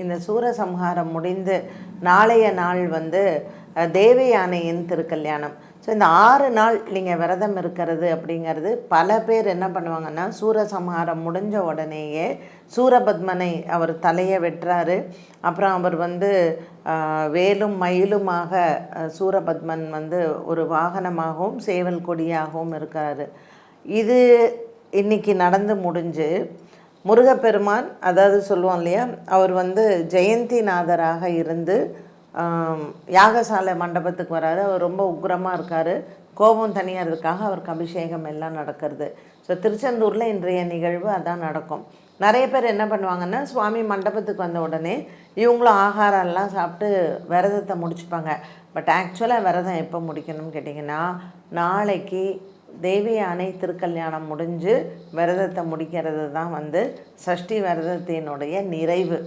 இந்த சூரசம்ஹாரம் முடிந்து நாளைய நாள் வந்து தேவயானையின் திருக்கல்யாணம். ஸோ இந்த 6 நாள் நீங்கள் விரதம் இருக்கிறது அப்படிங்கிறது பல பேர் என்ன பண்ணுவாங்கன்னா, சூரசம்ஹாரம் முடிஞ்ச உடனேயே சூரபத்மனை அவர் தலையை வெட்டுறாரு. அப்புறம் அவர் வந்து வேலும் மயிலுமாக சூரபத்மன் வந்து ஒரு வாகனமாகவும் சேவல் கொடியாகவும் இருக்கிறாரு. இது இன்னைக்கு நடந்து முடிஞ்சு முருகப்பெருமான், அதாவது சொல்லுவோம் இல்லையா, அவர் வந்து ஜெயந்திநாதராக இருந்து யாகசாலை மண்டபத்துக்கு வராரு. அவர் ரொம்ப உக்ரமாக இருக்கார். கோபம் தனியாகிறதுக்காக அவருக்கு அபிஷேகம் எல்லாம் நடக்கிறது. ஸோ திருச்செந்தூரில் இன்றைய நிகழ்வு அதான் நடக்கும். நிறைய பேர் என்ன பண்ணுவாங்கன்னா, சுவாமி மண்டபத்துக்கு வந்த உடனே இவங்களும் ஆகாரம்லாம் சாப்பிட்டு விரதத்தை முடிச்சுப்பாங்க. பட் ஆக்சுவலாக விரதம் எப்போ முடிக்கணும்னு கேட்டிங்கன்னா, நாளைக்கு தேவயானை திருக்கல்யாணம் முடிஞ்சு விரதத்தை முடிக்கிறது தான் வந்து சஷ்டி விரதத்தினுடைய நிறைவு.